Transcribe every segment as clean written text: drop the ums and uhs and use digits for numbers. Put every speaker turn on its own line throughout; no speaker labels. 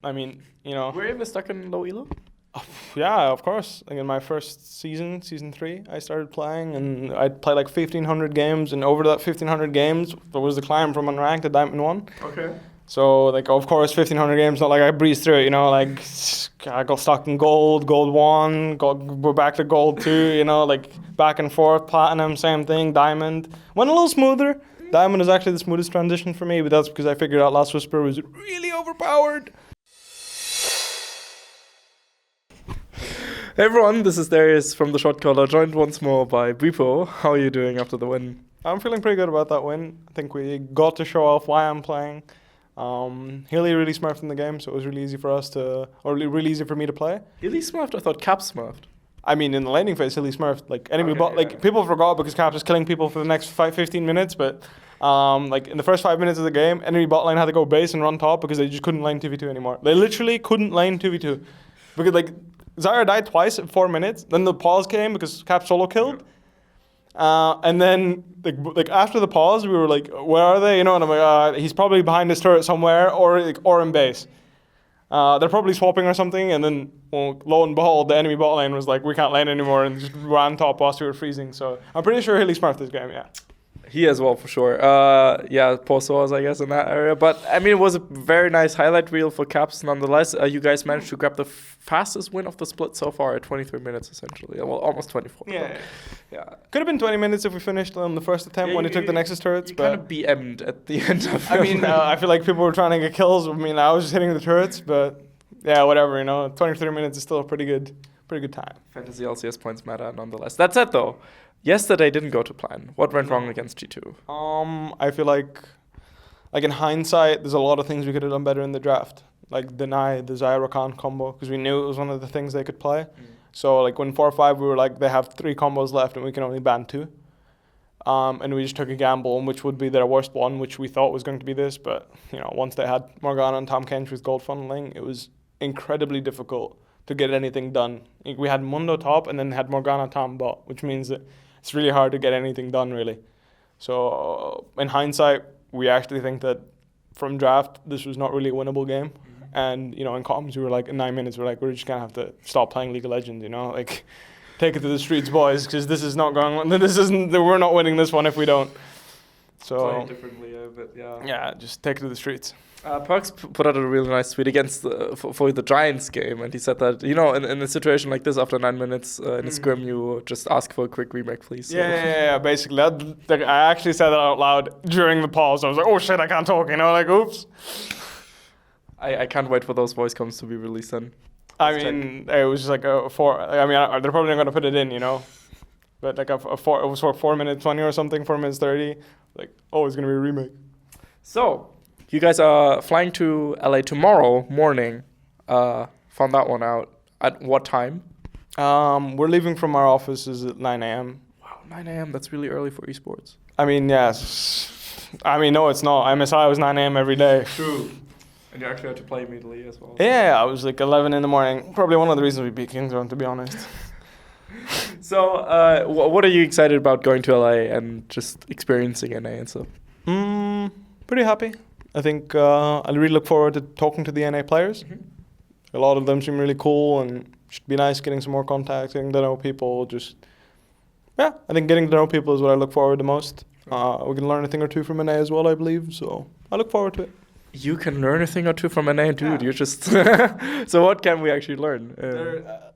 I mean, you know,
Were you ever stuck in low elo?
yeah, of course. Like in my first season, season 3, I started playing, and I'd play like 1,500 games, and over that 1,500 games, there was the climb from unranked to Diamond 1.
Okay.
So, like, of course, 1,500 games, not like I breezed through it, you know, like, I got stuck in gold, gold 1, go back to gold 2, you know, like, back and forth, platinum, same thing, diamond. Went a little smoother. Diamond is actually the smoothest transition for me, but that's because I figured out Last Whisper was really overpowered.
Hey everyone, this is Darius from the Shotcaller, joined once more by Bwipo. How are you doing after the win?
I'm feeling pretty good about that win. I think we got to show off why I'm playing. Hilly really smurfed in the game, so it was really easy for us to, or really easy for me to play.
Hilly smurfed? I thought Cap smurfed.
I mean, in the laning phase, Hilly smurfed. Like enemy
Okay,
bot, like
yeah.
people forgot because Cap was killing people for the next 15 minutes. But like in the first 5 minutes of the game, enemy bot lane had to go base and run top because they just couldn't lane 2v2 anymore. They literally couldn't lane 2v2 because like Zyra died twice in 4 minutes. Then the pause came because Cap solo killed. And then, like after the pause, we were like, "Where are they?" You know, and I'm like, "He's probably behind this turret somewhere, or in base. They're probably swapping or something." And then, well, lo and behold, the enemy bot lane was like, "We can't lane anymore," and just ran top whilst we were freezing. So I'm pretty sure Hilly smurfed this game. Yeah.
He as well, for sure. Yeah, poor Soaz, I guess, in that area. But, I mean, it was a very nice highlight reel for Caps, nonetheless. You guys managed to grab the fastest win of the split so far at 23 minutes, essentially. Well, almost 24. Yeah.
Could have been 20 minutes if we finished on the first attempt when he took the Nexus turrets.
You
But
kind of BM'd at the end of
I mean, I feel like people were trying to get kills. I mean, I was just hitting the turrets, but yeah, whatever. You know, 23 minutes is still a pretty good time.
Fantasy LCS points matter, nonetheless. That said, though, yesterday didn't go to plan. What went wrong against G2?
I feel like in hindsight, there's a lot of things we could have done better in the draft. Like deny the Zyra Khan combo because we knew it was one of the things they could play. So like when 4-5, we were like, they have 3 combos left and we can only ban 2. And we just took a gamble, which would be their worst one, which we thought was going to be this. But you know, once they had Morgana and Tom Kench with gold funneling, it was incredibly difficult to get anything done. Like, we had Mundo top and then had Morgana Tom bot, which means that it's really hard to get anything done, really. So in hindsight, we actually think that from draft, this was not really a winnable game. And, you know, in comms, we were like, in 9 minutes, we're just going to have to stop playing League of Legends, you know? Like, take it to the streets, boys, because this is not going, we're not winning this one if we don't. So,
Playing differently a bit, yeah.
Yeah, just take it to the streets.
Perks put out a really nice tweet against for the Giants game, and he said that, you know, in a situation like this, after 9 minutes in a scrim, you just ask for a quick remake, please. So.
Yeah, basically. I actually said that out loud during the pause. I was like, oh shit, I can't talk, you know, like, oops.
I can't wait for those voice comms to be released then.
I mean, it was just like a 4, I mean, they're probably not going to put it in, you know. But like a 4, it was for 4 minutes 20 or something, 4 minutes 30. Like, oh, it's going to be a remake.
So, you guys are flying to LA tomorrow morning. Found that one out. At what time?
We're leaving from our offices at 9 a.m.
Wow, 9 a.m. That's really early for esports.
I mean, yes. I mean, no, it's not. MSI was 9 a.m. every day.
True. And you actually had to play immediately as well.
Yeah, I was like 11 in the morning. Probably one of the reasons we beat Kingzone, to be honest.
So, what are you excited about going to LA and just experiencing NA and stuff?
Pretty happy. I think I really look forward to talking to the NA players. A lot of them seem really cool and should be nice getting some more contacts, getting to know people. I think getting to know people is what I look forward to most. We can learn a thing or two from NA as well, I believe. So I look forward to it.
You can learn a thing or two from NA, dude. You just so what can we actually learn?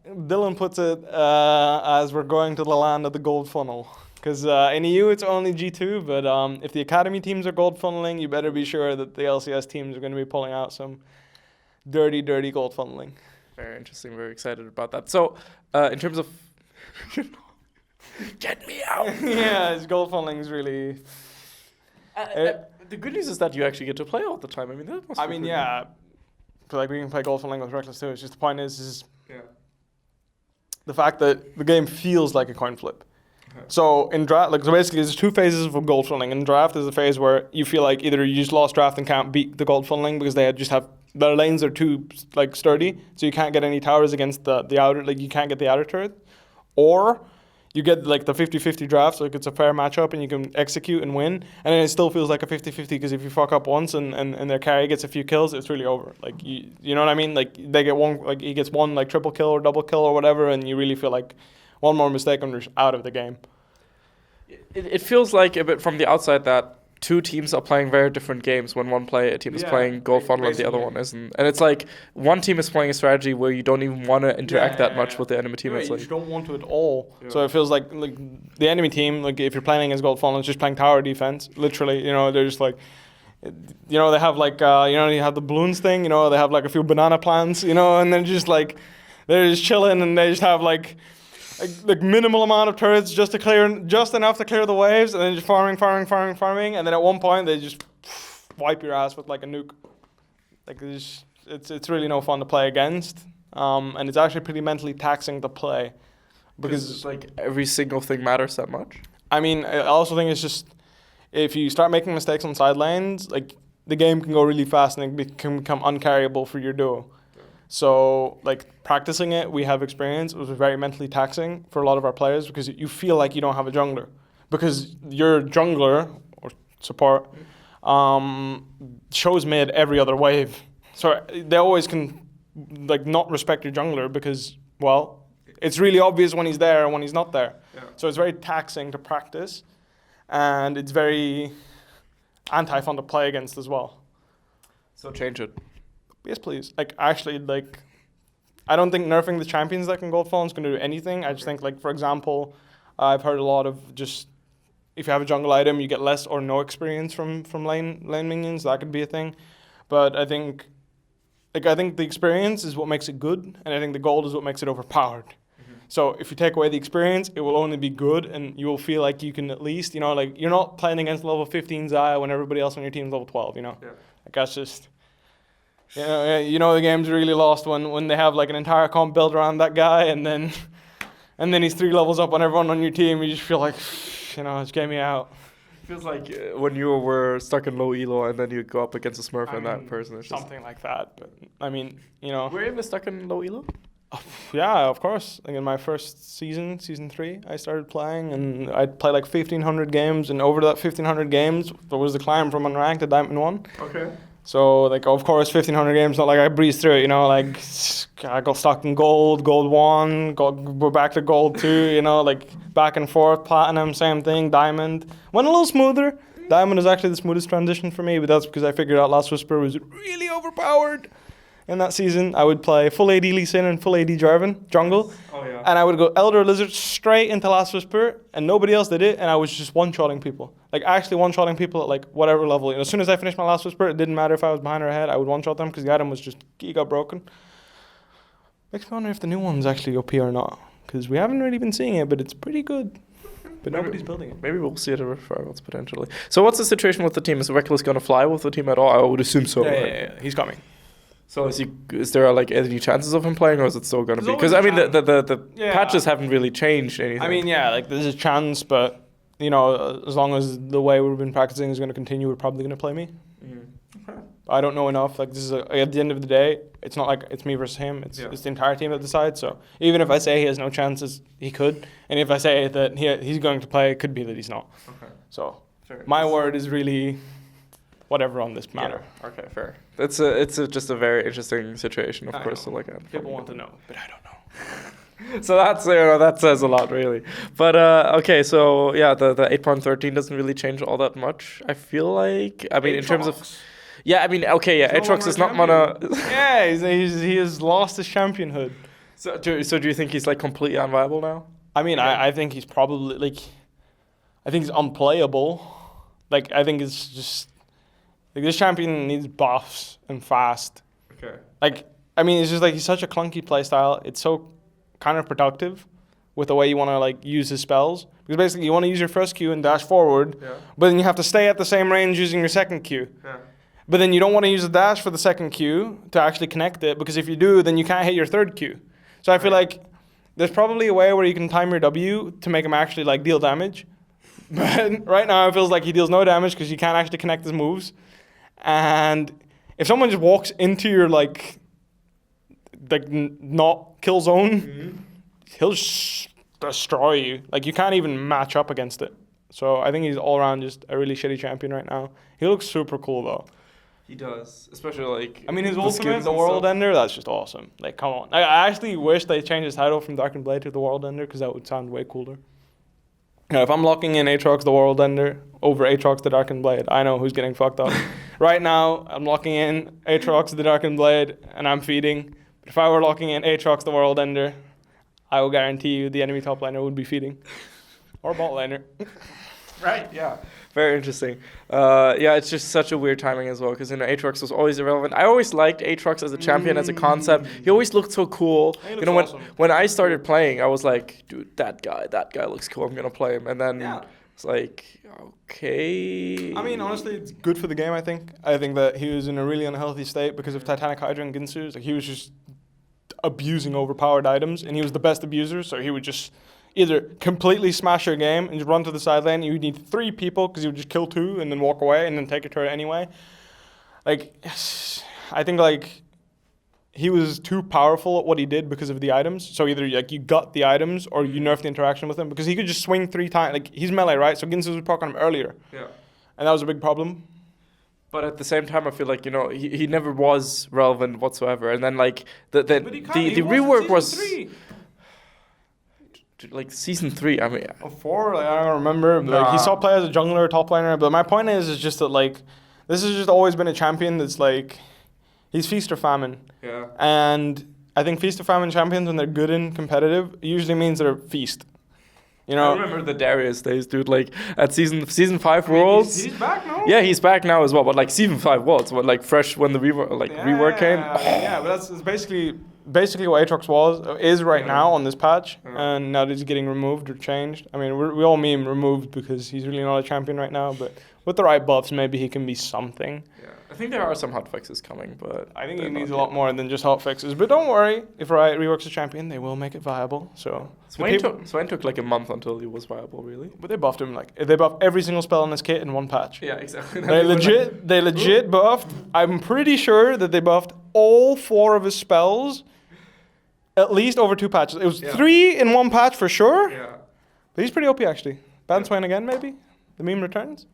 Dylan puts it as we're going to the land of the gold funnel. Because in EU it's only G2, but if the academy teams are gold funneling, you better be sure that the LCS teams are going to be pulling out some dirty gold funneling.
Very interesting. Very excited about that. So, in terms of get me out.
Yeah, gold funneling is really.
The good news is that you actually get to play all the time. I mean, that must.
I mean, yeah. But like we can play gold funneling with Reckless too. It's just the point is the fact that the game feels like a coin flip. So in draft, so basically there's 2 phases of gold funneling. In draft is the phase where you feel like either you just lost draft and can't beat the gold funneling because they just have their lanes are too like sturdy, so you can't get any towers against the outer, like you can't get the outer turret, or you get like the 50-50 draft, so like it's a fair matchup and you can execute and win, and then it still feels like a 50-50 because if you fuck up once and their carry gets a few kills, it's really over. Like you know what I mean? Like they get one, like he gets one like triple kill or double kill or whatever, and you really feel like one more mistake and you're out of the game.
It feels like a bit from the outside that two teams are playing very different games when one team is playing Gold Funnel and the other one isn't. And it's like one team is playing a strategy where you don't even want to interact that much with the enemy team.
You just don't want to at all. Yeah. So it feels like the enemy team, like if you're playing against Gold Funnel, it's just playing tower defense. Literally, you know, they're just like, you know, they have like, you know, you have the balloons thing, you know, they have like a few banana plants, you know, and they're just like, they're just chilling and they just have like minimal amount of turrets just enough to clear the waves, and then just farming, and then at one point they just wipe your ass with like a nuke. Like it's really no fun to play against, and it's actually pretty mentally taxing to play because
it's like every single thing matters that much.
I mean, I also think it's just if you start making mistakes on side lanes, like the game can go really fast and it can become uncarryable for your duo. So, like, practicing it, we have experience. It was very mentally taxing for a lot of our players because you feel like you don't have a jungler. Because your jungler, or support, shows mid every other wave. So they always can, like, not respect your jungler because, well, it's really obvious when he's there and when he's not there. Yeah. So it's very taxing to practice. And it's very anti-fun to play against as well.
So change it.
Yes, please. Like, actually, like, I don't think nerfing the champions that can Gold Funnel is going to do anything. I just think, like, for example, I've heard a lot of just, if you have a jungle item, you get less or no experience from lane minions. That could be a thing. But I think the experience is what makes it good, and I think the gold is what makes it overpowered. Mm-hmm. So if you take away the experience, it will only be good, and you will feel like you can at least, you know, like, you're not playing against level 15 Xayah when everybody else on your team is level 12, you know? Yeah. Like, that's just... You know the game's really lost when they have like an entire comp built around that guy, and then he's 3 levels up on everyone on your team. You just feel like, you know, just get me out.
It feels like when you were stuck in low elo and then you go up against a Smurf and that person. It's
something like that. But I mean, you know.
Were you ever stuck in low elo?
Yeah, of course. Like in my first season 3, I started playing, and I'd play like 1,500 games, and over that 1,500 games, there was the climb from unranked to Diamond 1. Okay. So, like, of course, 1,500 games, not like I breezed through it, you know, like, I got stuck in gold 1, go back to gold 2, you know, like, back and forth, platinum, same thing, diamond. Went a little smoother. Diamond is actually the smoothest transition for me, but that's because I figured out Last Whisper was really overpowered. In that season, I would play full AD Lee Sin and full AD Jarvan, jungle. Oh, yeah. And I would go Elder Lizard straight into Last Whisper, and nobody else did it, and I was just one-shotting people. Like, actually one-shotting people at, like, whatever level. You know, as soon as I finished my Last Whisper, it didn't matter if I was behind or ahead, I would one-shot them because the item was just giga broken. Makes me wonder if the new one's actually OP or not, because we haven't really been seeing it, but it's pretty good. But nobody's building it.
Maybe we'll see it at Rivals potentially. So what's the situation with the team? Is Reckless going to fly with the team at all? I would assume so.
Yeah, he's coming.
So is there like any chances of him playing, or is it still going to be? Because I mean, the patches haven't really changed anything.
I mean, yeah, like there's a chance, but you know, as long as the way we've been practicing is going to continue, we're probably going to play me. Mm-hmm. Okay. I don't know enough. Like this is at the end of the day, it's not like it's me versus him. It's the entire team that decides. So even if I say he has no chances, he could, and if I say that he's going to play, it could be that he's not. Okay. So my word is really whatever on this matter.
Yeah. Okay, fair. It's just a very interesting situation, of course, to look at.
People want to know, but I don't know.
So that's that says a lot, really. But okay, so yeah, the 8.13 doesn't really change all that much. I feel like in terms of Aatrox is not mono.
Yeah, he has lost his championhood.
So do you think he's like completely unviable now?
I mean, I think he's probably like, I think he's unplayable. Like I think it's just. Like, this champion needs buffs and fast. Okay. Like, I mean, it's just like he's such a clunky playstyle. It's so counterproductive with the way you want to like use his spells. Because basically you want to use your first Q and dash forward, but then you have to stay at the same range using your second Q. Yeah. But then you don't want to use the dash for the second Q to actually connect it, because if you do, then you can't hit your third Q. So I feel like there's probably a way where you can time your W to make him actually like deal damage. But right now it feels like he deals no damage because you can't actually connect his moves. And if someone just walks into your like not kill zone, he'll destroy you. Like, you can't even match up against it. So I think he's all around just a really shitty champion right now. He looks super cool though.
He does, especially like.
I mean, his
the
ultimate,
skins
the
and
World
stuff.
Ender, that's just awesome. Like, come on. I actually wish they changed his title from Dark and Blade to the World Ender because that would sound way cooler. Now, if I'm locking in Aatrox the World Ender over Aatrox the Dark and Blade, I know who's getting fucked up. Right now, I'm locking in Aatrox the Dark and Blade, and I'm feeding. But if I were locking in Aatrox the World Ender, I will guarantee you the enemy top laner would be feeding. Or bot laner.
Right, yeah. Very interesting. Yeah, it's just such a weird timing as well because Aatrox was always irrelevant. I always liked Aatrox as a champion, as a concept. He always looked so cool.
He
You know,
looks awesome.
when I started playing, I was like, dude, that guy looks cool. I'm gonna play him. And then
Yeah.
it's like, okay.
I mean, honestly, it's good for the game, I think. I think that he was in a really unhealthy state because of Titanic Hydra and Ginsu. Like, he was just abusing overpowered items, and he was the best abuser, so he would just either completely smash your game and just run to the side lane. You would need 3 people because he would just kill 2 and then walk away and then take your turret anyway. Like, I think, like, he was too powerful at what he did because of the items. So either, like, you got the items or you nerfed the interaction with him because he could just swing 3 times. Like, he's melee, right? So Ginsu would proc on him earlier.
Yeah.
And that was a big problem.
But at the same time, I feel like, he never was relevant whatsoever. And then, like, the rework was... Like season 3, I mean,
Or 4, like, I don't remember. But like, he saw play as a jungler or top laner. But my point is just that, like, this has just always been a champion that's like, he's feast or famine.
yeah,
And I think feast or famine champions, when they're good and competitive, usually means they're feast. You
I
know?
remember the Darius days, dude. Like at season 5 Worlds.
He's back now.
Yeah, he's back now as well. But like season 5 Worlds, but like fresh when the rework came.
Yeah, but that's basically what Aatrox is right now on this patch, and now that he's getting removed or changed. I mean, we all meme removed because he's really not a champion right now, but with the right buffs, maybe he can be something.
Yeah, I think there are some hotfixes coming, but
I think he needs a lot more than just hotfixes. But don't worry, if Riot reworks a champion, they will make it viable. So
Swain took like a month until he was viable, really.
But they buffed him, like, they buffed every single spell in his kit in one patch.
Yeah, exactly.
They legit buffed. I'm pretty sure that they buffed all 4 of his spells at least over 2 patches. It was 3 in one patch for sure.
Yeah,
But he's pretty OP actually. Ban Swain again, maybe? The meme returns?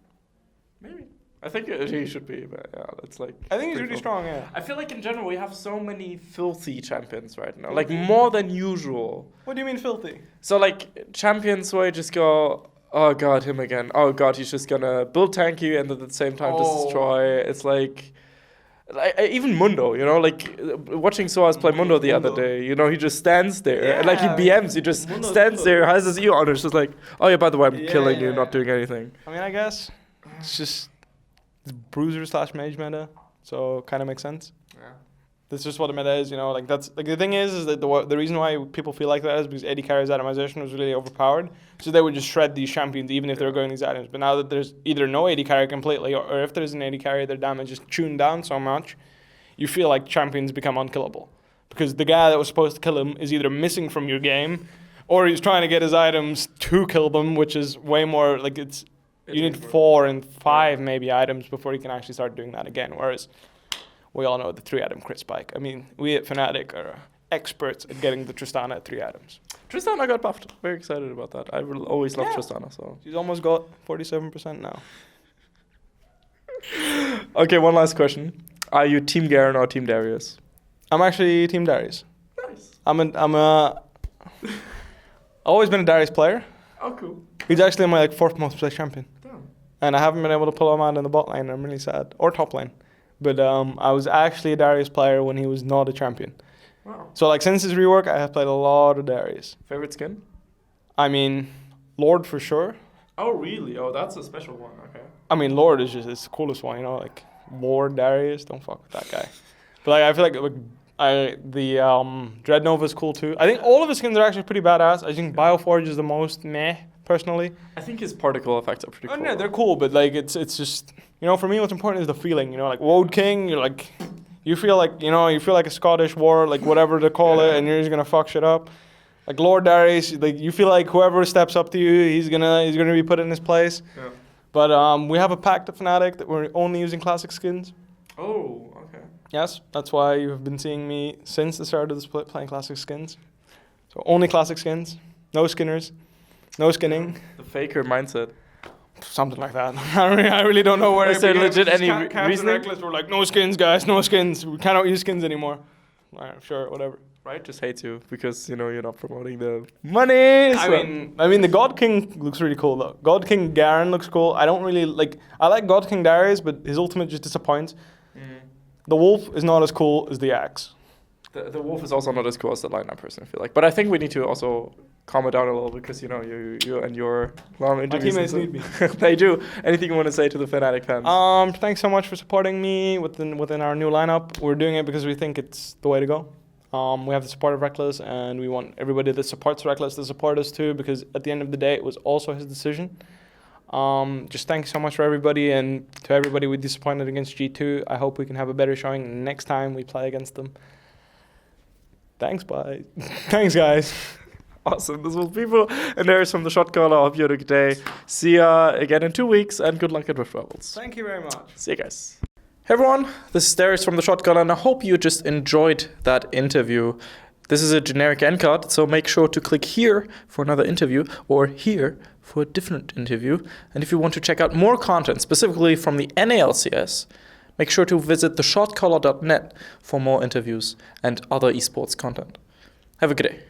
maybe. I think he should be, but yeah, that's like.
I think he's
pretty
really
cool.
strong, yeah.
I feel like in general we have so many filthy champions right now, like more than usual.
What do you mean filthy?
So like champions where you just go, oh god, him again. Oh god, he's just gonna build tank you and at the same time just destroy. It's like even Mundo, like watching Soaz play Mundo the other day, he just stands there and like he BMs, he just
Mundo's
stands there, has his ear on, it's just like, oh yeah, by the way, I'm killing you,
Yeah.
not doing anything.
I mean, I guess it's just it's bruiser / mage meta, so kind of makes sense.
Yeah.
That's just what the meta is, like that's like the thing is that the reason why people feel like that is because AD carry's atomization was really overpowered, so they would just shred these champions even if they were going these items. But now that there's either no AD carry completely, or if there's an AD carry, their damage is tuned down so much, you feel like champions become unkillable because the guy that was supposed to kill him is either missing from your game, or he's trying to get his items to kill them, which is way more like you need 4 and 5 maybe items before you can actually start doing that again. Whereas we all know the 3-item crit spike. I mean, we at Fnatic are experts at getting the Tristana at 3 items.
Tristana got buffed. Very excited about that. I will always love Tristana. So
She's almost got 47% now.
okay, one last question: are you Team Garen or Team Darius?
I'm actually Team Darius.
Nice.
Always been a Darius player.
Oh, cool.
He's actually my 4th most played champion.
Damn.
And I haven't been able to pull him out in the bot lane. I'm really sad. Or top lane. But I was actually a Darius player when he was not a champion.
Wow.
So like since his rework, I have played a lot of Darius.
Favorite skin?
I mean, Lord for sure.
Oh, really? Oh, that's a special one. Okay.
I mean, Lord is just it's the coolest one, like Lord Darius. Don't fuck with that guy. But like I feel like the Dread Nova is cool too. I think all of his skins are actually pretty badass. I think Bioforge is the most meh personally.
I think his particle effects are pretty cool.
Yeah, they're cool, but like it's just for me what's important is the feeling. Like Woad King, you're like you feel like a Scottish war, like whatever they call it, and you're just gonna fuck shit up. Like Lord Darius, like you feel like whoever steps up to you, he's gonna be put in his place.
Yeah.
But we have a pact at Fnatic that we're only using classic skins.
Oh, okay.
Yes, that's why you have been seeing me since the start of the split playing classic skins. So only classic skins. No skinners. No skinning.
The faker mindset.
Something like that. I really don't know where.
Is there legit any
Caps
reasoning?
and Reckless were like, no skins, guys, no skins. We cannot use skins anymore. Alright, sure, whatever.
Right, just hates you because you're not promoting the money.
I mean, the God King looks really cool though. God King Garen looks cool. I don't really like. I like God King Darius, but his ultimate just disappoints. The Wolf is not as cool as the Axe.
The Wolf is also not as cool as the line, I personally feel like. But I think we need to also calm it down a little because you and your long interviews.
My teammates need me.
They do. Anything you want to say to the Fnatic fans?
Thanks so much for supporting me within our new lineup. We're doing it because we think it's the way to go. We have the support of Reckless, and we want everybody that supports Reckless to support us too, because at the end of the day, it was also his decision. Just thanks so much for everybody, and to everybody we disappointed against G2. I hope we can have a better showing next time we play against them. Thanks, bye. Thanks, guys.
Awesome. This was Bwipo, and there's from the Shotcaller. I hope you had a good day. See ya again in 2 weeks, and good luck at Rift Rivals.
Thank you very much.
See you guys. Hey everyone, this is Darius from the Shotcaller, and I hope you just enjoyed that interview. This is a generic end card, so make sure to click here for another interview or here for a different interview. And if you want to check out more content, specifically from the NALCS, make sure to visit theshotcaller.net for more interviews and other esports content. Have a good day.